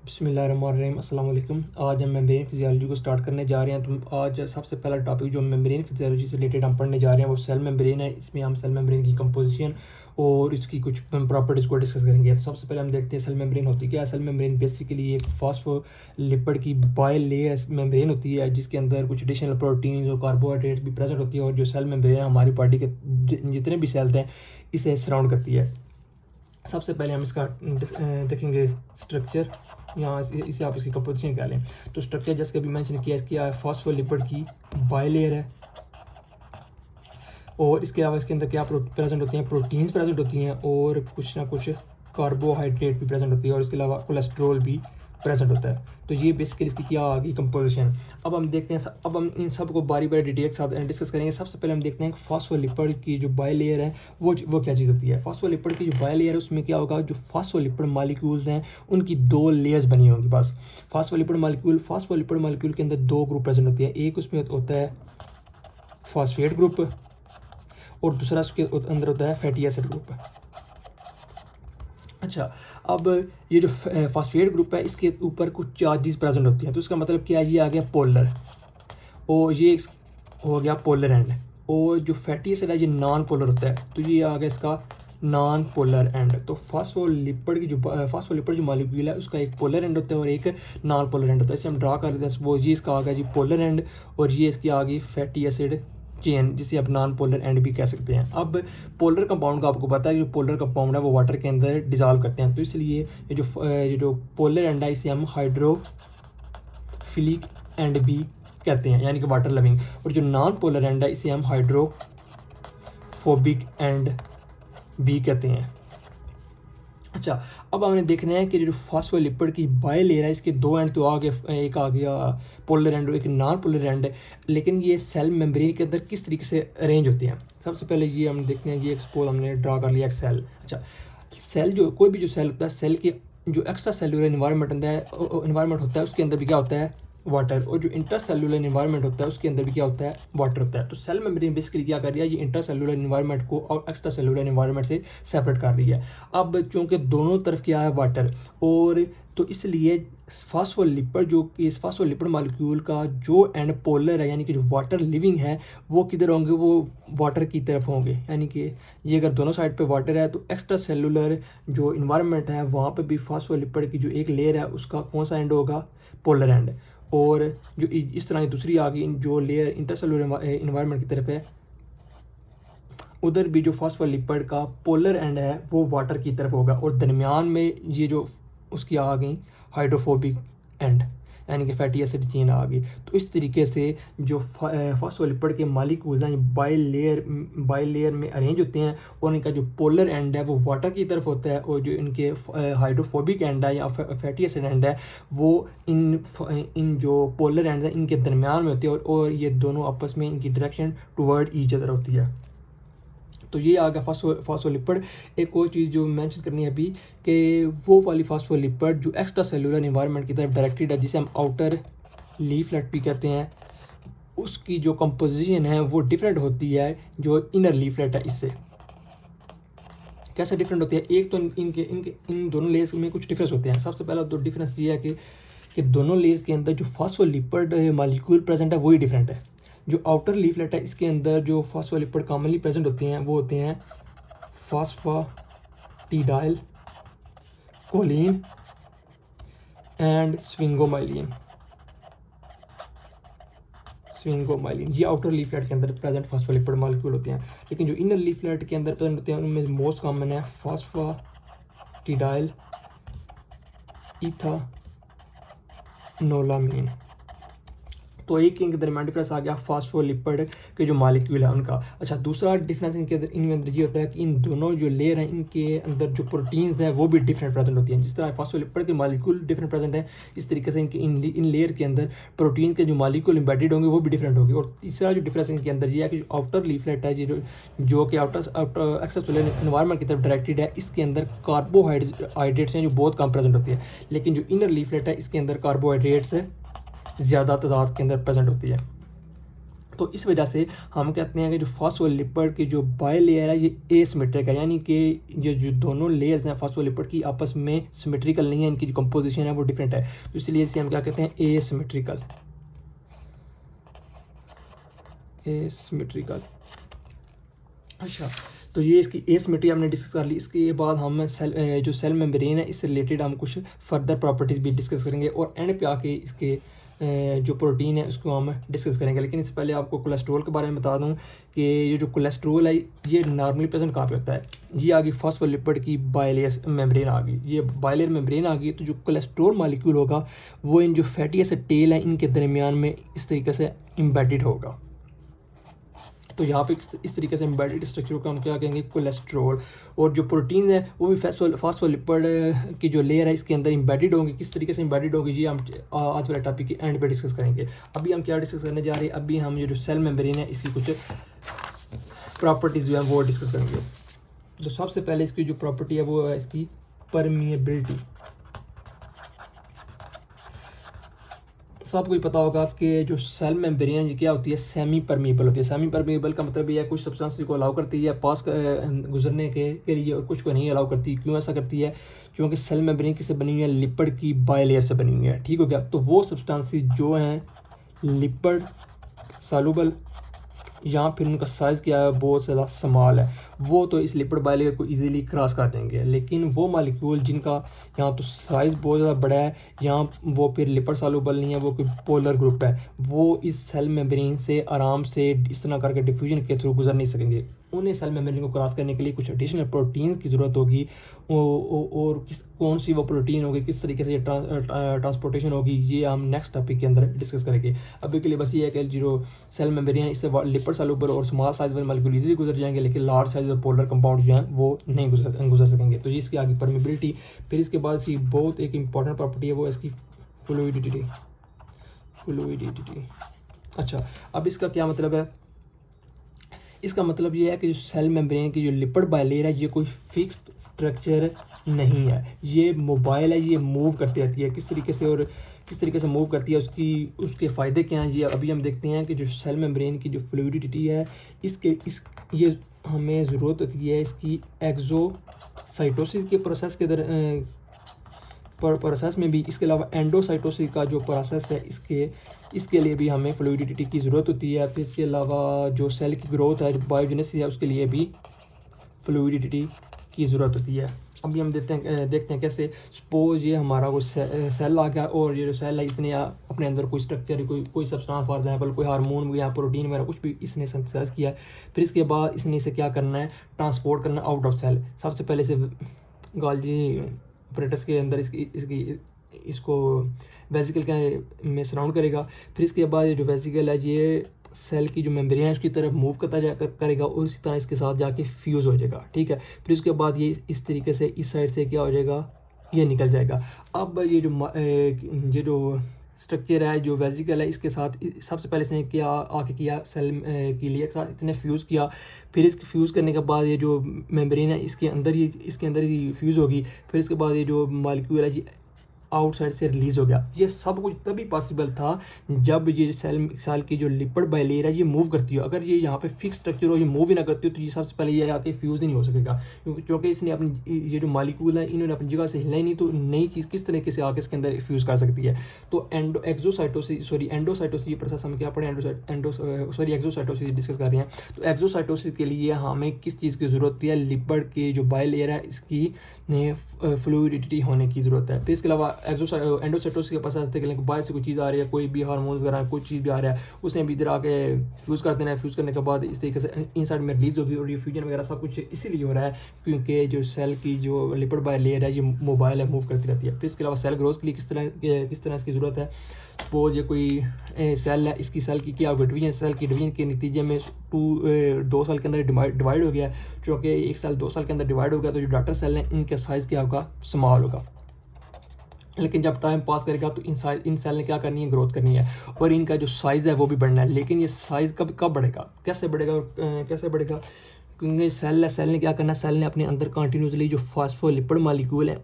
बिस्मिल्लाहिर्रहमानिर्रहीम अस्सलाम वालेकुम। आज हम मेम्ब्रेन फिजियोलॉजी को स्टार्ट करने जा रहे हैं। तो आज सबसे पहला टॉपिक जो मेम्ब्रेन फिजियोलॉजी से रिलेटेड हम पढ़ने जा रहे हैं वो सेल मेम्ब्रेन है। इसमें हम सेल मेम्ब्रेन की कंपोजिशन और इसकी कुछ प्रॉपर्टीज़ को डिस्कस करेंगे। तो सबसे पहले हम देखते हैं सेल मेम्ब्रेन होती क्या है। सेल मेम्ब्रेन बेसिकली एक फॉस्फोलिपिड की बाय लेयर मेम्ब्रेन होती है जिसके अंदर कुछ एडिशनल प्रोटीन्स और कार्बोहाइड्रेट भी प्रेजेंट होती है। और जो सेल मेम्ब्रेन है हमारी बॉडी के जितने भी सेल्स हैं इसे सराउंड करती है। सबसे पहले हम इसका देखेंगे स्ट्रक्चर। यहाँ इसे आप इसकी कंपोजिशन क्या लें। तो स्ट्रक्चर जैसे कि अभी मेंशन किया है फॉस्फोलिपिड की बायलेयर है। और इसके अलावा इसके अंदर क्या प्रेजेंट होती हैं, प्रोटीन्स प्रेजेंट होती हैं और कुछ ना कुछ कार्बोहाइड्रेट भी प्रेजेंट होती है और इसके अलावा कोलेस्ट्रोल भी प्रेजेंट होता है। तो ये बेसिकली इसकी क्या आ गई कंपोजिशन। अब हम देखते हैं, अब हम इन सब को बारी बारी डिटेल के साथ डिस्कस करेंगे। सबसे पहले हम देखते हैं कि फॉस्फोलिपिड की जो बायलेयर है वो क्या चीज़ होती है। फॉस्फोलिपिड की जो बायलेयर है उसमें क्या होगा, जो फॉस्फोलिपिड मॉलिक्यूल्स हैं उनकी दो लेयर्स बनी होंगी। बस फॉस्फोलिपिड मॉलिक्यूल के अंदर दो ग्रुप प्रेजेंट होती है। एक उसमें होता है फॉस्फेट ग्रुप और दूसरा उसके अंदर होता है फैटी एसिड ग्रुप। अच्छा, अब ये जो फॉस्फेट ग्रुप है इसके ऊपर कुछ चार्जेस प्रेजेंट होती हैं। तो इसका मतलब क्या है, ये आ गया पोलर और ये हो गया पोलर एंड। और जो फैटी एसिड है ये नॉन पोलर होता है, तो ये आ गया इसका नॉन पोलर एंड। तो फॉस्फोलिपिड जो मॉलिक्यूल है उसका एक पोलर एंड होता है और एक नॉन पोलर एंड होता है। इसे हम ड्रा कर देते हैं। वो ये इसका आ गया जी पोलर एंड और ये इसकी आ गई फैटी एसिड चेन जिसे आप नॉन पोलर एंड भी कह सकते हैं। अब पोलर कंपाउंड का आपको पता है कि जो पोलर कंपाउंड है वो वाटर के अंदर डिजॉल्व करते हैं। तो इसलिए ये जो पोलर एंड है इसे हम हाइड्रोफिलिक एंड भी कहते हैं, यानी कि वाटर लविंग। और जो नॉन पोलर एंड है इसे हम हाइड्रोफोबिक एंड भी कहते हैं। अच्छा, अब हमने देखना है कि जो फॉस्फोलिपिड की बायलेयर है इसके दो एंड तो आ गए, एक आ गया पोलर एंड और एक नॉन पोलर एंड है। लेकिन ये सेल मेम्ब्रेन के अंदर किस तरीके से अरेंज होते हैं। सबसे पहले ये हम देखते हैं, ये एक्सपोज हमने ड्रा कर लिया एक सेल। अच्छा, सेल जो कोई भी जो सेल होता है, सेल के जो एक्स्ट्रा सेलुलर इन्वायरमेंट होता है उसके अंदर भी क्या होता है, वाटर। और जो इंटर सेलुलर इन्वायरमेंट होता है उसके अंदर भी क्या होता है, वाटर होता है। तो सेल मेम्ब्रेन बेसिकली क्या कर रही है, ये इंटर सेलुलर इन्वायरमेंट को और एक्स्ट्रा सेलुलर इन्वायरमेंट से सेपरेट कर रही है। अब चूँकि दोनों तरफ क्या है वाटर, और तो इसलिए इस फॉस्फोलिपिड मॉलिक्यूल का जो एंड पोलर है यानी कि जो वाटर लिविंग है वो किधर होंगे, वो वाटर की तरफ होंगे। यानी कि ये अगर दोनों साइड पे वाटर है तो एक्स्ट्रा सेलुलर जो इन्वायरमेंट है वहाँ पे भी फॉस्फोलिपिड की जो एक लेयर है उसका कौन सा एंड होगा, पोलर एंड। और जो इस तरह की दूसरी आ गई जो लेयर इंटरसेलुलर इन्वायरमेंट की तरफ है उधर भी जो फॉस्फोलिपिड का पोलर एंड है वो वाटर की तरफ होगा। और दरमियान में ये जो उसकी आ गई हाइड्रोफोबिक एंड यानी कि फैटी एसिड चेन आ गई। तो इस तरीके से जो फॉस्फोलिपिड के मॉलिक्यूल्स हैं बाई लेयर में अरेंज होते हैं और इनका जो पोलर एंड है वो वाटर की तरफ होता है और जो इनके हाइड्रोफोबिक एंड है या फैटी एसिड एंड है वो इन जो पोलर एंड है इनके दरमियान में होते हैं और ये दोनों आपस में इनकी डायरेक्शन टुवर्ड ईच अदर होती है। तो ये आ गया फॉस्फोलिपिड। एक और चीज़ जो मेंशन करनी है अभी कि वो वाली फॉस्फोलिपिड जो एक्स्ट्रा सेलुलर इन्वायरमेंट की तरफ डायरेक्टेड है जिसे हम आउटर लीफलेट भी कहते हैं, उसकी जो कंपोजिशन है वो डिफरेंट होती है जो इनर लीफलेट है इससे। कैसे डिफरेंट होती है, एक तो इन दोनों लेयर्स में कुछ डिफरेंस होते हैं। सबसे पहला तो डिफरेंस ये है कि दोनों लेयर्स के अंदर जो फॉस्फोलिपिड मॉलिक्यूल प्रेजेंट है वही डिफरेंट है। जो आउटर लीफलेट है इसके अंदर जो फॉस्फोलिपिड कॉमनली प्रेजेंट होते हैं वो होते हैं फॉस्फेटिडाइल कोलिन एंड स्विंगोमाइलिन। ये आउटर लीफलेट के अंदर प्रेजेंट फॉस्फोलिपिड मॉलिक्यूल होते हैं। लेकिन जो इनर लीफलेट के अंदर प्रेजेंट होते हैं उनमें मोस्ट कॉमन है फॉस्फेटिडाइल इथानोलामीन। तो एक इनके दरमियान डिफरेंस आ गया फॉस्फोलिपिड के जो मॉलिक्यूल है उनका। अच्छा, दूसरा डिफरेंस इनमें अंदर ये होता है कि इन दोनों जो लेयर हैं इनके अंदर जो प्रोटीन्स हैं वो भी डिफरेंट प्रेजेंट होती हैं। जिस तरह फॉस्फोलिपिड के मॉलिक्यूल डिफरेंट प्रेजेंट है इस तरीके से इनके इन लेयर के अंदर प्रोटीन के जो मॉलिक्यूल एम्बेडेड होंगे वो भी डिफरेंट होंगे। और तीसरा जो डिफरेंस इनके अंदर ये है कि जो आउटर लीफलेट है जो कि आउटर एक्स्ट्रासेलुलर इन्वायरमेंट की तरफ डायरेक्टेड है, इसके अंदर कार्बोहाइड्रेट्स हैं जो बहुत कम प्रेजेंट होती है। लेकिन जो इनर लीफलेट है इसके अंदर कार्बोहाइड्रेट्स ज़्यादा तादाद के अंदर प्रेजेंट होती है। तो इस वजह से हम कहते हैं कि जो फॉस्फोलिपिड की जो बाय लेयर है ये एसिमेट्रिक है, यानी कि ये जो दोनों लेयर्स हैं फॉस्फोलिपिड की आपस में सिमेट्रिकल नहीं है, इनकी जो कंपोजिशन है वो डिफरेंट है। तो इसलिए इसे हम क्या कहते हैं, एसिमेट्रिकल। एसिमेट्रिकल। अच्छा, तो ये इसकी एसिमेट्री हमने डिस्कस कर ली। इसके बाद हम जो सेल मेम्ब्रेन है इससे रिलेटेड हम कुछ फर्दर प्रॉपर्टीज़ भी डिस्कस करेंगे और एंड पे आके इसके जो प्रोटीन है उसको हम डिस्कस करेंगे। लेकिन इससे पहले आपको कोलेस्ट्रॉल के बारे में बता दूं कि ये जो कोलेस्ट्रॉल है ये नॉर्मली प्रेजेंट कहाँ पे होता है। ये आ गई फॉस्फोलिपिड की बायलेयर मेम्ब्रेन आ गई, ये बायलेयर मेम्ब्रेन आ गई। तो जो कोलेस्ट्रॉल मॉलिक्यूल होगा वो इन जो फैटी एसिड टेल है इनके दरमियान में इस तरीके से एम्बेडेड होगा। तो यहाँ पे इस तरीके से एम्बेडेड स्ट्रक्चर को हम क्या कहेंगे, कोलेस्ट्रॉल। और जो प्रोटीन है वो भी फॉस्फोलिपिड की जो लेयर है इसके अंदर एम्बेडेड होंगे। किस तरीके से एम्बेडेड होगी ये हम आज वाले टॉपिक के एंड पे डिस्कस करेंगे। अभी हम क्या डिस्कस करने जा रहे हैं, अभी हम ये जो सेल मेम्ब्रेन है इसकी कुछ प्रॉपर्टीज़ जो है वो डिस्कस करेंगे। तो सबसे पहले इसकी जो प्रॉपर्टी है वो है इसकी परमिएबिलिटी। सबको ही पता होगा कि जो सेल मेम्ब्रेन है क्या होती है, सेमी परमीबल होती है। सेमी परमीबल का मतलब ये है कुछ सब्सटेंस को अलाउ करती है पास गुजरने के लिए और कुछ को नहीं अलाउ करती। क्यों ऐसा करती है, क्योंकि सेल मेम्ब्रेन किससे बनी हुई है, लिपिड की बायलेयर से बनी हुई है। ठीक हो गया। तो वो सब्सटेंस जो हैं लिपिड सॉल्युबल या फिर उनका साइज़ क्या है बहुत ज़्यादा स्मॉल है, वो तो इस लिपिड बायलेयर को इजीली क्रॉस कर देंगे। लेकिन वो मॉलिक्यूल जिनका यहाँ तो साइज़ बहुत ज़्यादा बड़ा है या वो फिर लिपिड सॉल्युबल नहीं है, वो कोई पोलर ग्रुप है, वो इस सेल मेम्ब्रेन से आराम से इस तरह करके डिफ्यूजन के थ्रू गुजर नहीं सकेंगे। उन्हें सेल मेम्ब्रेन को क्रॉस करने के लिए कुछ एडिशनल प्रोटीन्स की ज़रूरत होगी और कौन सी वो प्रोटीन होगी, किस तरीके से ट्रांसपोर्टेशन होगी, ये हम नेक्स्ट टॉपिक के अंदर डिस्कस करेंगे। अभी के लिए बस ये है कि जो सेल मेम्ब्रेन है इससे लिपिड सॉल्युबल और स्मॉल साइज वाले मॉलिक्यूल इजीली गुजर जाएंगे, लेकिन लार्ज साइज और पोलर कंपाउंड जो हैं वो नहीं गुजर सकेंगे। तो इसकी आगे परमिबिलिटी। फिर इसके बाद इसकी बहुत एक इंपॉर्टेंट प्रॉपर्टी है वो इसकी फ्लूइडिटी। अच्छा, अब इसका क्या मतलब है, इसका मतलब ये है कि जो सेल मेम्ब्रेन की जो लिपिड बायलेयर है ये कोई फिक्स्ड स्ट्रक्चर नहीं है, ये मोबाइल है, ये मूव करती रहती है। किस तरीके से और किस तरीके से मूव करती है उसके फ़ायदे क्या हैं, ये अभी हम देखते हैं। कि जो सेल मेम्ब्रेन की जो फ्लूइडिटी है ये हमें ज़रूरत होती है इसकी एक्सोसाइटोसिस के प्रोसेस के प्रोसेस में भी। इसके अलावा एंडोसाइटोसिस का जो प्रोसेस है इसके लिए भी हमें फ्लूइडिटी की ज़रूरत होती है। फिर इसके अलावा जो सेल की ग्रोथ है, बायोजेनेसिस है, उसके लिए भी फ्लूइडिटी की ज़रूरत होती है। अभी हम देखते हैं कैसे। सपोज ये हमारा वो सेल आ गया और ये जो सेल है इसने अपने अंदर कोई स्ट्रक्चर कोई सब्सटेंस फॉर एग्जाम्पल कोई हार्मोन या प्रोटीन वगैरह कुछ भी इसने सिंथेसाइज किया है। फिर इसके बाद इसने इसे क्या करना है, ट्रांसपोर्ट करना आउट ऑफ सेल। सबसे पहले से गॉल्जी ऑपरेटर्स के अंदर इसको वेसिकल के में सराउंड करेगा। फिर इसके बाद ये जो वेसिकल है ये सेल की जो मेम्ब्रेन है उसकी तरफ मूव करेगा और इसी तरह इसके साथ जाके फ्यूज़ हो जाएगा। ठीक है। फिर उसके बाद ये इस तरीके से इस साइड से क्या हो जाएगा, ये निकल जाएगा। अब ये जो स्ट्रक्चर है जो वेसिकल है इसके साथ सबसे पहले इसने किया सेल की लेयर के साथ इसने फ्यूज़ किया। फिर इसके फ्यूज़ करने के बाद ये जो मेम्ब्रेन है इसके अंदर ही फ्यूज़ होगी। फिर इसके बाद ये जो मॉलिक्यूल है आउटसाइड से रिलीज़ हो गया। ये सब कुछ तभी पॉसिबल था जब ये सेल की जो लिपिड बायलेयर है ये मूव करती हो। अगर ये यहाँ पे फिक्स स्ट्रक्चर हो, ये मूव ही ना करती हो, तो ये सबसे पहले ये आके फ्यूज़ ही नहीं हो सकेगा, क्योंकि इसने अपनी ये जो मॉलिक्यूल है इन्होंने अपनी जगह से हिलना ही नहीं। तो नई चीज़ किस तरीके से आके इसके अंदर फ्यूज़ कर सकती है। तो एंडोसाइटोसिस ये प्रोसेस हम क्या पढ़े, एक्सोसाइटोसिस डिस्कस कर रहे हैं। तो एक्सोसाइटोसिस के लिए हमें किस चीज़ की ज़रूरत है, लिपिड की जो बायलेयर है इसकी फ्लूइडिटी होने की ज़रूरत है। फिर इसके अलावा एंडोसाइटोसिस के पास आते हैं बाहर से कोई चीज़ आ रही है, कोई भी हार्मोन वगैरह कोई चीज़ भी आ रहा है, उसने भी इधर आके फ्यूज़ कर देना है। फ्यूज़ करने के बाद इस तरीके से इनसाइड में रिलीज होगी और ये फ्यूजन वगैरह सब कुछ इसीलिए हो रहा है क्योंकि जो सेल की जो लिपिड बायलेयर है ये मोबाइल है, मूव करती रहती है। फिर इसके अलावा सेल ग्रोथ के लिए किस तरह इसकी ज़रूरत है। सपोज ये कोई सेल है, इसकी सेल की क्या होगी डिवीजन, सेल की डिवीजन के नतीजे में 2 साल के अंदर डिवाइड हो गया। चूँकि एक साल 2 साल के अंदर डिवाइड हो गया तो जो डॉटर सेल है इनका साइज़ क्या होगा, स्मॉल होगा। लेकिन जब टाइम पास करेगा तो इन सेल ने क्या करनी है, ग्रोथ करनी है और इनका जो साइज़ है वो भी बढ़ना है। लेकिन ये साइज़ कब बढ़ेगा, कैसे बढ़ेगा, क्योंकि सेल ने क्या करना है, सेल ने अपने अंदर कंटिन्यूसली जो फॉस्फोलिपिड मॉलिक्यूल हैं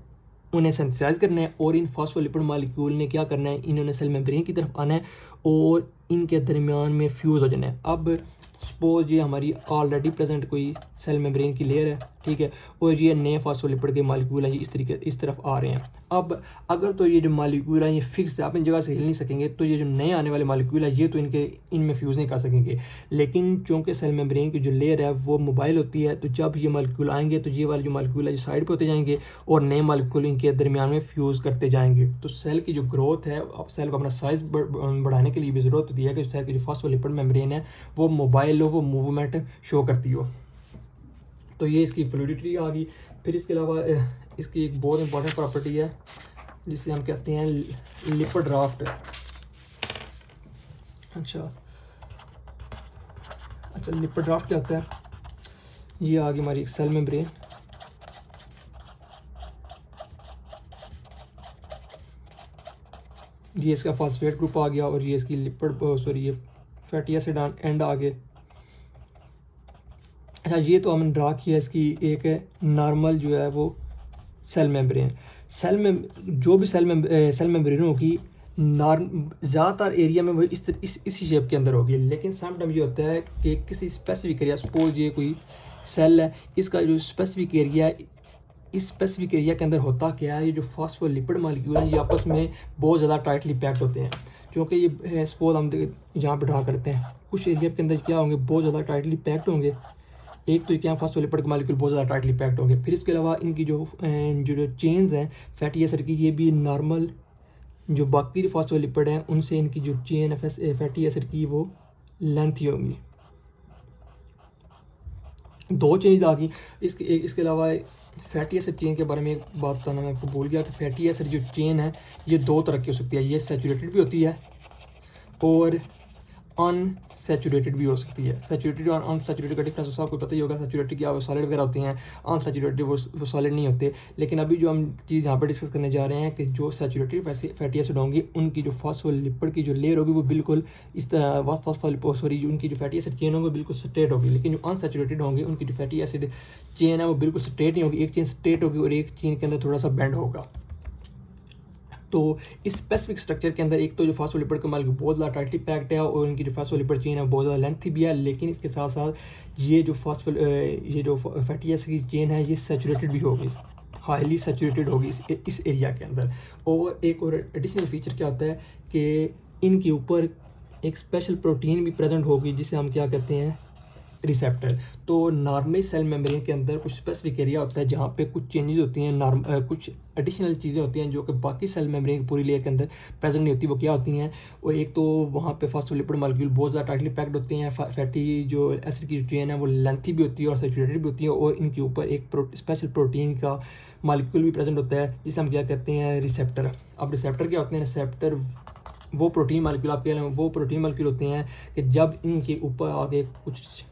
उन्हें सिंथेसाइज करना है और इन फॉस्फोलिपिड मॉलिक्यूल ने क्या करना है, इन्होंने सेल मेम्ब्रेन की तरफ आना है और इनके दरमियान में फ्यूज़ हो जाना है। अब सपोज ये हमारी ऑलरेडी प्रेजेंट कोई सेल मेम्ब्रेन की लेयर है, ठीक है, और ये नए फॉस्फोलिपिड के मालिक्यूल हैं ये इस तरफ आ रहे हैं। अब अगर तो ये जो मालिक्यूल है ये फिक्स है, अपनी जगह से हिल नहीं सकेंगे, तो ये जो नए आने वाले मालिक्यूल है ये तो इनमें फ्यूज़ नहीं कर सकेंगे। लेकिन चूँकि सेल मेम्ब्रेन की जो लेयर है वो मोबाइल होती है, तो जब ये मालिक्यूल आएंगे तो ये वाले जो मालिक्यूल है ये साइड पर होते जाएंगे और नए मालिक्यूल इनके दरमियान में फ्यूज़ करते जाएंगे। तो सेल की जो ग्रोथ है, अब सेल को अपना साइज़ बढ़ाने के लिए भी ज़रूरत होती है कि सेल की जो फॉस्फोलिपिड मेम्ब्रेन है वो मोबाइल हो, वो मूवमेंट शो करती हो। तो ये इसकी फ्लूइडिटी आ गई। फिर इसके अलावा इसकी एक बहुत इंपॉर्टेंट प्रॉपर्टी है जिसे हम कहते हैं लिपिड ड्राफ्ट। अच्छा, लिपिड ड्राफ्ट क्या होता है? ये आ गई हमारी एक सेल मेम्ब्रेन, ये इसका फॉस्फेट ग्रुप आ गया और ये इसकी ये फैटी एसिड एंड आ गए। अच्छा, ये तो हमने ड्रा किया इसकी एक नॉर्मल जो है वो सेल मेम्ब्रेन। जो भी सेल मेम्ब्रेन होगी ज़्यादातर एरिया में वो इसी शेप के अंदर होगी। लेकिन समटाइम ये होता है कि किसी स्पेसिफिक एरिया, सपोज ये कोई सेल है, इसका जो स्पेसिफिक एरिया है, इस स्पेसिफिक एरिया के अंदर होता क्या है, ये जो फॉस्फोलिपिड मॉलिक्यूल हैं ये आपस में बहुत ज़्यादा टाइटली पैक्ड होते हैं। क्योंकि ये सपोज हम यहाँ पर ड्रा करते हैं, कुछ एरिया के अंदर क्या होंगे, बहुत ज़्यादा टाइटली पैक्ड होंगे। एक तो क्या फॉस्फोलिपिड के मॉलिक्यूल बहुत ज़्यादा टाइटली पैक्ड होंगे। फिर इसके अलावा इनकी जो चेन्स हैं फैटी एसिड की, ये भी नॉर्मल जो बाकी फॉस्फोलिपिड हैं उनसे इनकी जो चेन है फैटी एसिड की वो लेंथी होंगी। दो चेंज आ गई। इसके अलावा फैटी एसिड चेन के बारे में एक बात बताना मैं आपको भूल गया कि फैटी एसिड जो चेन है ये दो तरह की हो सकती है। ये सैचुरेटेड भी होती है और अनसैचुरेटेड भी हो सकती है। सैचुरेटेड और अनसैचुरेटेड का डिफरेंस आपको पता ही होगा। सैचुरेटेड क्या वो सॉलिड वगैरह होती हैं, अनसैचुरेटेड वो सॉलिड नहीं होते। लेकिन अभी जो हम चीज़ यहाँ पर डिस्कस करने जा रहे हैं कि जो सैचुरेटेड फैटी एसिड होंगी उनकी जो फॉस्फोलिपिड की जो लेयर होगी वो बिल्कुल इस तरह उनकी जो फैटी एसिड चेन होगी बिल्कुल स्ट्रेट होगी। लेकिन जो अनसैचुरेटेड होंगी उनकी जो फैटी एसिड चेन है वो बिल्कुल स्ट्रेट नहीं होगी, एक चेन स्ट्रेट होगी और एक चेन के अंदर थोड़ा सा बेंड होगा। तो इस स्पेसिफिक स्ट्रक्चर के अंदर एक तो जो फॉस्फोलिपिड का मॉलिक्यूल बहुत ज़्यादा टाइटली पैक्ड है और इनकी जो फॉस्फोलिपिड चेन है बहुत ज़्यादा लेंथी भी है। लेकिन इसके साथ साथ ये जो फैटी एसिड की चेन है ये सैचुरेटेड भी होगी, हाईली सैचुरेटेड होगी इस एरिया के अंदर। और एक और एडिशनल फीचर क्या होता है कि इनके ऊपर एक स्पेशल प्रोटीन भी प्रेजेंट होगी जिसे हम क्या कहते हैं, रिसेप्टर। तो नॉर्मल सेल मेम्ब्रेन के अंदर कुछ स्पेसिफिक एरिया होता है जहाँ पे कुछ चेंजेस होती हैं, कुछ एडिशनल चीज़ें होती हैं जो कि बाकी सेल मेम्ब्रेन की पूरी लेयर के अंदर प्रेजेंट नहीं होती। वो क्या होती हैं, वो एक तो वहाँ पे फॉस्फोलिपिड मॉलिक्यूल बहुत ज़्यादा टाइटली पैक्ड होते हैं, फैटी जो एसिड की चेन है वो लेंथी भी होती है और सैचुरेटेड भी होती है, और इनके ऊपर एक स्पेशल प्रोटीन का मॉलिक्यूल भी प्रेजेंट होता है जिसे हम क्या कहते हैं, रिसेप्टर। अब रिसेप्टर क्या होते हैं, रिसेप्टर वो प्रोटीन मॉलिक्यूल आप कह रहे हैं, वो प्रोटीन मॉलिक्यूल होते हैं कि जब इनके ऊपर आगे कुछ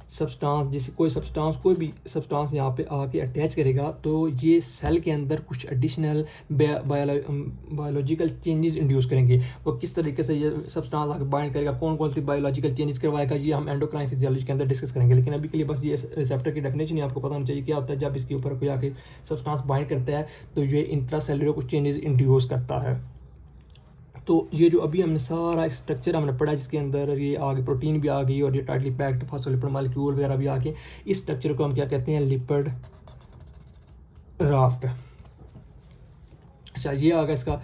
सब्सटेंस, जैसे कोई भी सब्सटेंस यहाँ पे आके अटैच करेगा तो ये सेल के अंदर कुछ एडिशनल बायोलॉजिकल चेंजेस इंड्यूस करेंगे। वो किस तरीके से ये सब्सटेंस आके बाइंड करेगा, कौन कौन सी बायोलॉजिकल चेंजेस करवाएगा, ये हम एंडोक्राइन फिजियोलॉजी के अंदर डिस्कस करेंगे। लेकिन अभी के लिए बस ये रिसेप्टर की डेफिनेशन ही आपको पता होना चाहिए क्या होता है। जब इसके ऊपर कोई आके सब्सटेंस बाइंड करता है तो ये इंट्रासेलुलर कुछ चेंजेस इंड्यूस करता है। तो ये जो अभी हमने सारा एक स्ट्रक्चर हमने पढ़ा जिसके अंदर ये आगे प्रोटीन भी आ गई और ये टाइटली पैक्ड फॉस्फोलिपिड मॉलिक्यूल वगैरह भी आ गए, इस स्ट्रक्चर को हम क्या कहते हैं, लिपिड राफ्ट। अच्छा, ये आ गया इसका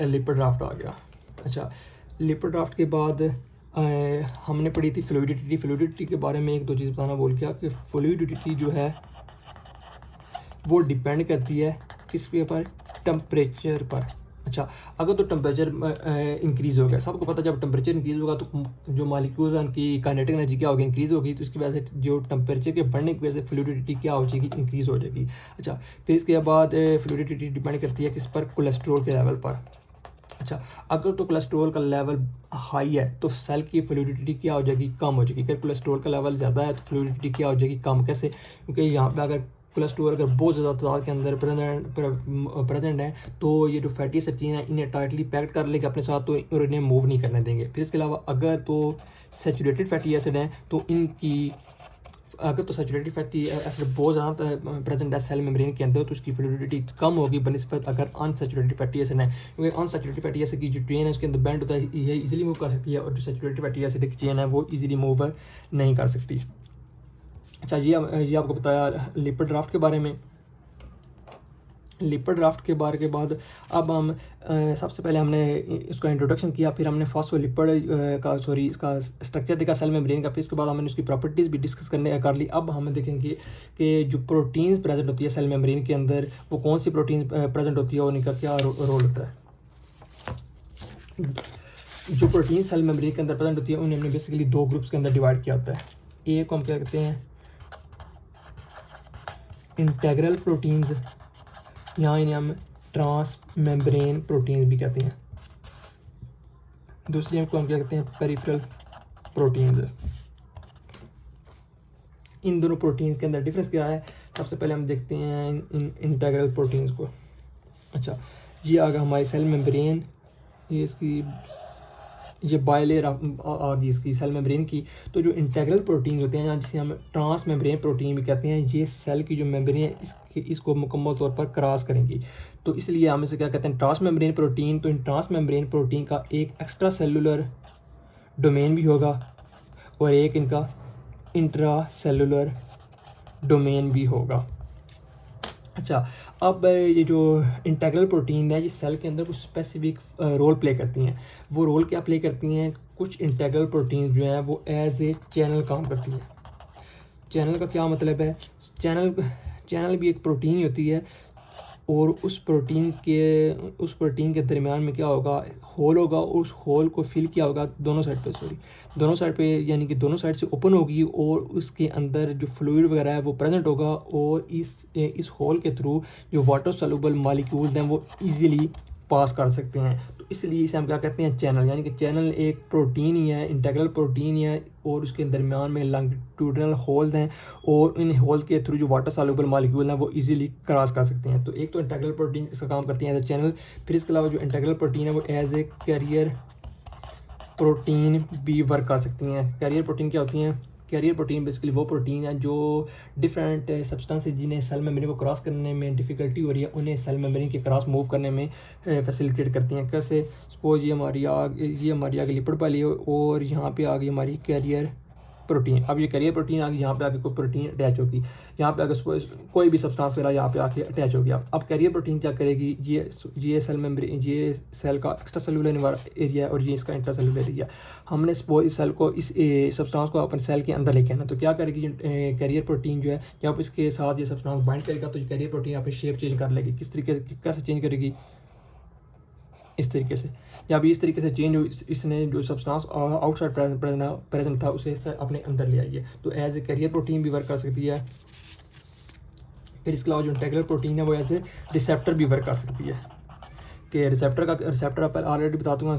लिपिड राफ्ट आ गया। अच्छा, लिपिड राफ्ट के बाद हमने पढ़ी थी फ्लूइडिटी। फ्लूइडिटी के बारे में एक दो चीज़ बताना भूल गया कि फ्लूइडिटी जो है वो डिपेंड करती है किसके ऊपर, टेम्परेचर पर। अच्छा, अगर तो टेम्परेचर इंक्रीज़ हो गया, सबको पता है जब टेम्परेचर इंक्रीज़ होगा तो जो मालिक्यूल्स हैं उनकी काइनेटिक एनर्जी क्या होगी, इंक्रीज़ होगी। तो इसकी वजह से जो टेम्परेचर के बढ़ने की वजह से फ्लूइडिटी क्या हो जाएगी, इंक्रीज़ हो जाएगी। अच्छा, फिर इसके बाद फ्लूइडिटी डिपेंड करती है किस पर, कोलेस्ट्रॉल के लेवल पर। अच्छा, अगर तो कोलेस्ट्रॉल का लेवल हाई है तो सेल की फ्लूइडिटी क्या हो जाएगी, कम हो जाएगी। अगर कोलेस्ट्रॉल का लेवल ज़्यादा है तो फ्लूइडिटी क्या हो जाएगी, कम। कैसे, क्योंकि यहाँ पे अगर कोलेस्ट्रॉल अगर बहुत ज़्यादा तादाद के अंदर प्रेजेंट है तो ये जो फैटी एसिड चेन है इन्हें टाइटली पैक्ड कर लेंगे अपने साथ, तो और इन्हें मूव नहीं करने देंगे। फिर इसके अलावा अगर तो सैचुरेटेड फैटी एसिड है तो इनकी अगर तो सैचुरेटेड फैटी एसिड बहुत ज़्यादा प्रेजेंट है सेल मेम्ब्रेन के अंदर तो उसकी फ्लूइडिटी कम होगी बनिस्बत अगर अनसैचुरेटेड फैटी एसिड है, क्योंकि अनसैचुरेटेड फैटी एसिड की जो चेन है उसके अंदर बैंड होता है, ये इजीली मूव कर सकती है, और जो सैचुरेटेड फैटी एसिड की चेन है वो इजीली मूव नहीं कर सकती। अच्छा, ये आपको बताया लिपिड ड्राफ्ट के बारे में। लिपिड ड्राफ्ट के बारे के बाद अब हम सबसे पहले हमने इसका इंट्रोडक्शन किया, फिर हमने फॉस्फोलिपिड इसका स्ट्रक्चर देखा सेल मेम्ब्रेन का, फिर इसके बाद हमने उसकी प्रॉपर्टीज़ भी डिस्कस करने कर ली। अब हम देखेंगे कि जो प्रोटीन्स प्रेजेंट होती है सेल मेम्ब्रेन के अंदर वो कौन सी प्रोटीन्स प्रेजेंट होती है और उनका क्या रोल होता है। जो प्रोटीन सेल मेम्ब्रेन के अंदर प्रेजेंट होती है उन्हें हमने बेसिकली दो ग्रुप्स के अंदर डिवाइड किया होता है। एक को हम क्या कहते हैं इंटेग्रल प्रोटीन्स, यहाँ इन्हें हम ट्रांस मेम्ब्रेन प्रोटीन्स भी कहते हैं। दूसरी को हम क्या कहते हैं पेरिफेरल प्रोटीन्स। इन दोनों प्रोटीन्स के अंदर डिफरेंस क्या है, सबसे पहले हम देखते हैं इन इंटेग्रल प्रोटीन्स को। अच्छा, ये आ गया हमारी सेल मेम्ब्रेन, ये बायलेयर आ गई इसकी सेल मेम्ब्रेन की। तो जो इंटेग्रल प्रोटीन होते हैं जिसे हम ट्रांस मेम्ब्रेन प्रोटीन भी कहते हैं, ये सेल की जो मेम्ब्रेन है इसको मुकम्मल तौर पर क्रॉस करेंगी, तो इसलिए हम इसे क्या कहते हैं ट्रांस मेम्ब्रेन प्रोटीन। तो इन ट्रांस मेम्ब्रेन प्रोटीन का एक एक्स्ट्रा सेलुलर डोमेन भी होगा और एक इनका इंट्रा सेलुलर डोमेन भी होगा। अच्छा, अब ये जो इंटेग्रल प्रोटीन है ये सेल के अंदर कुछ स्पेसिफिक रोल प्ले करती हैं। वो रोल क्या प्ले करती हैं, कुछ इंटेग्रल प्रोटीन जो हैं वो एज ए चैनल काम करती हैं। चैनल का क्या मतलब है, चैनल भी एक प्रोटीन ही होती है, और उस प्रोटीन के दरमियान में क्या होगा, होल होगा, और उस होल को फिल किया होगा दोनों साइड पे यानी कि दोनों साइड से ओपन होगी, और उसके अंदर जो फ्लूइड वगैरह है वो प्रेजेंट होगा, और इस होल के थ्रू जो वाटर सॉल्युबल मॉलिक्यूल्स हैं वो इजीली पास कर सकते हैं। तो इसलिए इसे हम क्या कहते हैं चैनल, यानी कि चैनल एक प्रोटीन ही है, इंटेग्रल प्रोटीन ही है, और उसके दरमियान में लॉन्गिट्यूडनल होल्स हैं, और इन होल के थ्रू जो वाटर सॉल्युबल मॉलिक्यूल हैं वो इजीली क्रॉस कर सकते हैं। तो एक तो इंटेग्रल प्रोटीन इसका काम करती है एज ए चैनल, फिर इसके अलावा जो इंटेग्रल प्रोटीन है वो एज ए कैरियर प्रोटीन भी वर्क कर सकती हैं। कैरियर प्रोटीन क्या होती हैं, कैरियर प्रोटीन बेसिकली वो प्रोटीन है जो डिफरेंट सब्सटेंसेस जिन्हें सेल मेम्ब्रेन को क्रॉस करने में डिफ़िकल्टी हो रही है उन्हें सेल मेम्ब्रेन के क्रॉस मूव करने में फैसिलिटेट करती हैं। कैसे, सपोज ये हमारी आ गई लिपिड पाली और यहाँ पे आ गई हमारी कैरियर प्रोटीन। अब ये कैरियर प्रोटीन आ गई, यहाँ पे आके कोई प्रोटीन अटैच होगी, यहाँ पे आगे कोई भी सब्सटेंस वगैरह यहाँ पे आके अटैच हो गया। अब कैरियर प्रोटीन क्या करेगी, ये सेल मेम्ब्रेन, ये सेल का एक्स्ट्रा सेलुलर एरिया है और ये इसका इंट्रा सेलुलर एरिया। हमने सपोज इस सेल को इस सब्सटेंस को अपन सेल के अंदर लेके आना, तो क्या करेगी कैरियर प्रोटीन जो है जब इसके साथ ये सब्सटेंस बाइंड करेगा तो कैरियर प्रोटीन अपनी शेप चेंज कर लेगी। किस तरीके से, कैसे चेंज करेगी, इस तरीके से। जब इस तरीके से चेंज हो, इसने जो सब्सटेंस आउटसाइड प्रेजेंट था उसे अपने अंदर ले आइए, तो एज ए कैरियर प्रोटीन भी वर्क कर सकती है। फिर इसके अलावा जो इंटेग्रल प्रोटीन है वो एज ए रिसेप्टर भी वर्क कर सकती है। कि रिसेप्टर पर ऑलरेडी बता चुका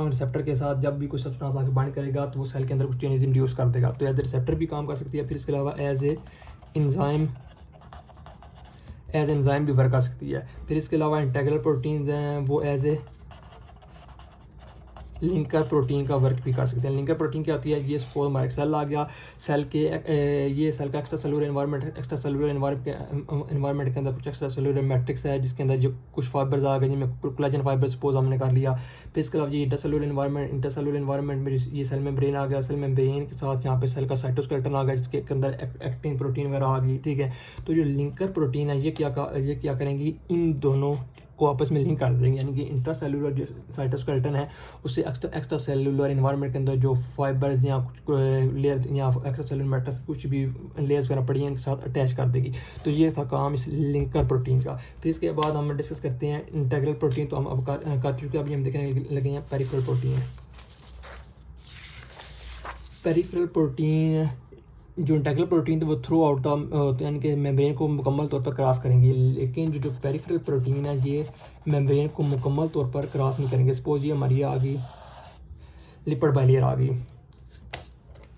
हूँ, रिसेप्टर के साथ जब भी कोई सब्सटेंस आके बाइंड करेगा तो वो सेल के अंदर कुछ चेंजेस इंड्यूस कर देगा, तो एज ए रिसेप्टर भी काम कर सकती है। फिर इसके अलावा एज एंजाइम भी वर्क कर सकती है। फिर इसके अलावा इंटेग्रल प्रोटीन्स हैं वो एज ए लिंकर प्रोटीन का वर्क भी कर सकते हैं। लिंकर प्रोटीन क्या होती है, ये सपोज हमारा सेल आ गया, सेल का एक्स्ट्रा सेलुलर एनवायरनमेंट के अंदर कुछ एक्स्ट्रा सेलुलर मैट्रिक्स है जिसके अंदर जो कुछ फाइबर्स आ गए जिनमें कोलेजन फाइबर सपोज हमने कर लिया। फिर इसके अलावा ये इंटरसेलुलर एनवायरनमेंट में ये सेल मेम्ब्रेन आ गया, सेल मेम्ब्रेन के साथ यहाँ पे सेल का साइटोस्केलेटन आ गया जिसके अंदर एक्टिन प्रोटीन वगैरह आ गई, ठीक है। तो जो लिंकर प्रोटीन है ये क्या करेंगी, इन दोनों को आपस में लिंक कर देंगे, यानी कि इंट्रासेलुलर जो साइटोस्केलेटन है उससे एक्स्ट्रा सेलुलर एनवायरनमेंट के अंदर जो फाइबर्स या कुछ लेयर या एक्स्ट्रा सेलुलर मैट्रिक्स कुछ भी लेयर्स वगैरह पड़ी हैं इनके साथ अटैच कर देगी। तो ये था काम इस लिंकर प्रोटीन का। फिर इसके बाद हम डिस्कस करते हैं इंटेग्रल प्रोटीन, तो हम अब कर चुके हैं, अभी हम देखने लगे हैं पेरिफेरल प्रोटीन। पेरिफेरल प्रोटीन जो इंटेग्रल प्रोटीन तो वो थ्रू आउट द यानी कि मेम्ब्रेन को मुकम्मल तौर पर क्रॉस करेंगे, लेकिन जो पेरिफेरल प्रोटीन है ये मेम्ब्रेन को मुकम्मल तौर पर क्रॉस नहीं करेंगे। सपोज ये हमारी आ गई लिपिड बाइलेयर आ गई,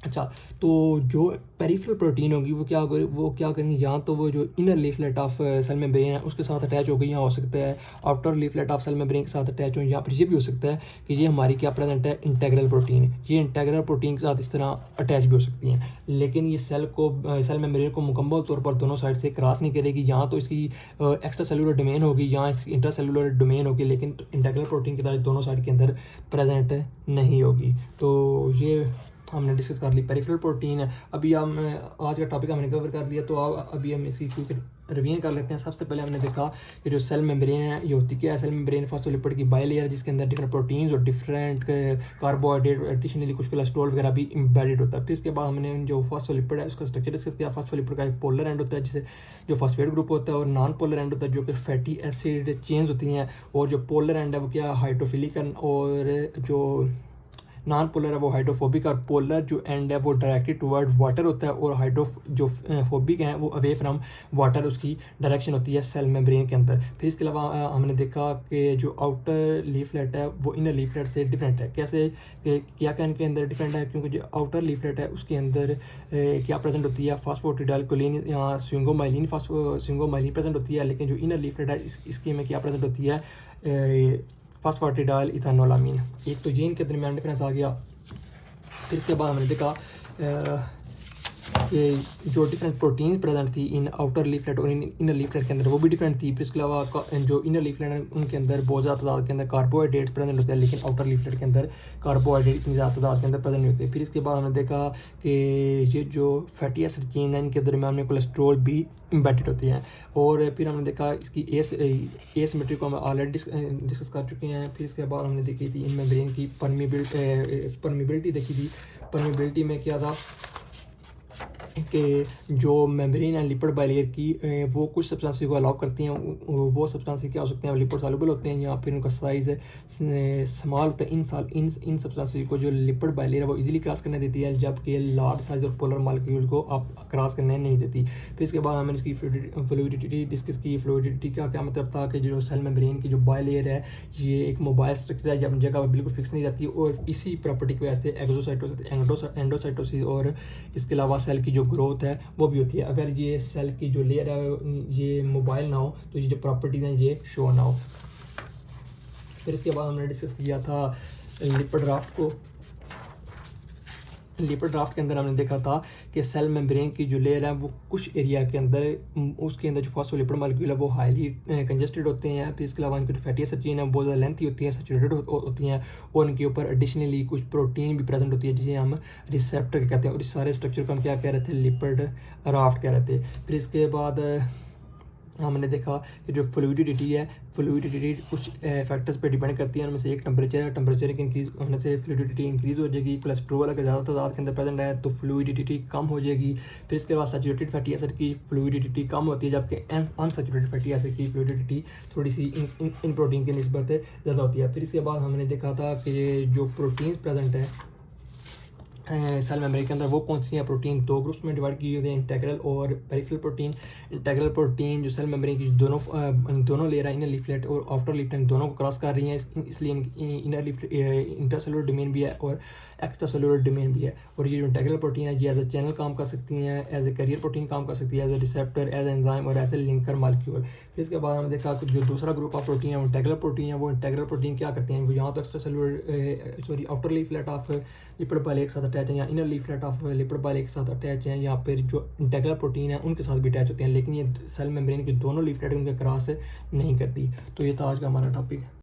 अच्छा, तो जो पेरिफेरल प्रोटीन होगी वो क्या करेंगी, या तो वो जो inner leaflet of cell membrane है उसके साथ अटैच होगी, या हो सकता है outer leaflet of cell membrane के साथ अटैच हो, या फिर ये भी हो सकता है कि ये हमारी क्या प्रेजेंट है, इंटेग्रल प्रोटीन। ये इंटेग्रल प्रोटीन के साथ इस तरह अटैच भी हो सकती हैं, लेकिन ये सेल मेम्ब्रेन को मुकम्मल तौर पर दोनों साइड से क्रॉस नहीं करेगी। यहाँ तो इसकी एक्स्ट्रा सेलुलर डोमेन होगी, यहाँ इसकी इंट्रा सेलुलर डोमेन होगी, लेकिन इंटेग्रल प्रोटीन की तरह दोनों साइड के अंदर प्रेजेंट नहीं होगी। तो ये हमने डिस्कस कर ली पेरिफेरल प्रोटीन है। अभी हम आज का टॉपिक हमने कवर कर लिया, तो अब अभी हम इसकी क्विक रिवीजन कर लेते हैं। सबसे पहले हमने देखा कि जो सेल मेम्ब्रेन है ये होती क्या है। सेल मेम्ब्रेन फॉस्फोलिपिड की बाइलेयर है जिसके अंदर डिफरेंट प्रोटीन्स और डिफरेंट कार्बोहाइड्रेट, एडिशनली कुछ कोलेस्ट्रॉल वगैरह भी इम्बेडेड होता है। फिर इसके बाद हमने जो फॉस्फोलिपिड है उसका स्ट्रक्चर डिस्कस किया। फॉस्फोलिपिड का एक पोलर एंड होता है जिसे जो फॉस्फेट ग्रुप होता है, और नॉन पोलर एंड होता है जो कि फैटी एसिड चेंज होती हैं, और जो पोलर एंड है वो क्या हाइड्रोफिलिक, और जो नॉन पोलर है वो हाइड्रोफोबिक, और पोलर जो एंड है वो डायरेक्टेड टुवर्ड वाटर होता है, और जो फोबिक हैं वो अवे फ्रॉम वाटर उसकी डायरेक्शन होती है सेल मेम्ब्रेन के अंदर। फिर इसके अलावा हमने देखा कि जो आउटर लीफलेट है वो इनर लीफलेट से डिफरेंट है। कैसे क्या इनके अंदर डिफरेंट है, क्योंकि जो आउटर लीफलेट है उसके अंदर क्या प्रेजेंट होती है, फॉस्फोटिडाइलकोलिन या स्विंगोमाइलिन प्रेजेंट होती है, लेकिन जो इनर लीफलेट है इसके में क्या प्रेजेंट होती है, फॉस्फेटिडाइल इथानोलामीन। एक तो ये इनके दरमियान डिफरेंस आ गया। फिर इसके बाद हमने देखा कि जो डिफरेंट प्रोटीन प्रेजेंट थी इन आउटर लीफलेट और इनर लीफलेट के अंदर वो भी डिफरेंट थी। फिर इसके अलावा जो इनर लीफलेट है उनके अंदर बहुत ज़्यादा तादाद के अंदर कार्बोहाइड्रेट्स प्रेजेंट होते हैं, लेकिन आउटर लीफलेट के अंदर कार्बोहाइड्रेट इतनी ज़्यादा तादाद के अंदर प्रेजेंट नहीं होते। फिर इसके बाद हमने देखा कि ये जो फैटी एसिड चेन है इनके दरमियान में कोलेस्ट्रॉल भी इम्बेडेड होती हैं। और फिर हमने देखा इसकी एसिमेट्री को हम ऑलरेडी डिस्कस कर चुके हैं। फिर इसके बाद हमने देखी थी इन मेम्ब्रेन की परमिबिलिटी देखी थी। परमिबिलिटी में क्या था कि जो मेम्ब्रेन है लिपिड बाइलेयर की वो कुछ सब्सटेंस को अलाउ करती हैं। वो सब्सटेंस क्या हो सकते हैं, लिपिड सॉल्युबल होते हैं, या फिर उनका साइज़ स्मॉल होता है। इन सब्सटेंस को जो लिपिड बाइलेयर है वो इजीली क्रॉस करने देती है, जबकि लार्ज साइज और पोलर मॉलिक्यूल को आप क्रॉस करने नहीं देती। फिर इसके बाद हमने इसकी फ्लूइडिटी डिस्कस की। फ्लूइडिटी का क्या मतलब था कि जो सेल मेम्ब्रेन की जो बाइलेयर है ये एक मोबाइल स्ट्रक्चर है, जब जगह पर बिल्कुल फिक्स नहीं रहती, और इसी प्रॉपर्टी की वजह से एंडोसाइटोसिस और इसके अलावा सेल की जो ग्रोथ है वो भी होती है। अगर ये सेल की जो लेयर है ये मोबाइल ना हो तो ये जो प्रॉपर्टीज हैं ये शो ना हो। फिर इसके बाद हमने डिस्कस किया था लिपिड राफ्ट को। लिपिड राफ्ट के अंदर हमने देखा था कि सेल मेम्ब्रेन की जो लेयर है वो कुछ एरिया के अंदर उसके अंदर जो फॉस्फोलिपिड मॉलिक्यूल है वो हाईली कंजेस्टेड होते हैं। फिर इसके अलावा इनकी जो फैटी एसिड चेन है बहुत ज़्यादा लेंथी होती है, सैचुरेटेड होती हैं, और इनके ऊपर एडिशनली कुछ प्रोटीन भी प्रेजेंट होती है जिसे हम रिसेप्टर कहते हैं। और इस सारे स्ट्रक्चर को हम क्या कह रहे थे, लिपिड राफ्ट कह रहे थे। फिर इसके बाद हमने देखा कि जो फ्लूइडिटी कुछ फैक्टर्स पे डिपेंड करती है, उनमें से एक टेम्परेचर है। टेम्परेचर के इंक्रीज होने से फ्लूइडिटी इंक्रीज़ हो जाएगी। कोलेस्ट्रॉल अगर ज़्यादा तादाद के अंदर प्रेजेंट है तो फ्लूइडिटी कम हो जाएगी। फिर इसके बाद सैचुरेटेड फैटी एसिड की फ्लूइडिटी कम होती है, जबकि अनसैचुरेटेड फैटी एसिड की फ्लूइडिटी थोड़ी सी इन प्रोटीन की निस्बत ज़्यादा होती है। फिर इसके बाद हमने देखा था कि जो प्रोटीन प्रेजेंट है सेल मेम्ब्रेन के अंदर वो कौन सी है। प्रोटीन दो ग्रुप्स में डिवाइड किए हुए हैं, इंटेग्रल और पेरिफेरल प्रोटीन। इंटेग्रल प्रोटीन जो सेल मेम्ब्रेन की दोनों लेयर है, इनर लीफलेट और आउटर लीफलेट दोनों को क्रॉस कर रही हैं, इसलिए इनर लीफलेट इंटरसेलुलर डोमेन भी है और एक्स्ट्रा सेलुलर डोमेन भी है। और ये जो इंटेग्रल प्रोटीन है ये एज ए चैनल काम कर सकती हैं, एज ए कैरियर प्रोटीन काम कर सकती है, as a receptor, as a enzyme और एज ए लिंकर मॉलिक्यूल। फिर इसके बाद हमने देखा कि जो दूसरा ग्रुप ऑफ प्रोटीन है वो इंटेग्रल प्रोटीन है। वो इंटेग्रल प्रोटीन क्या करते हैं, वो यहाँ तो extra cellular outer leaflet of lipid bilayer के साथ अटैच हैं, या inner leaflet of lipid bilayer के साथ अटैच हैं, या फिर जो इंटेग्रल प्रोटीन है उनके साथ भी अटैच होते हैं, लेकिन ये सेल मेम्ब्रेन की दोनों लीफलेट उनके क्रॉस नहीं करती। तो ये था आज का हमारा टॉपिक।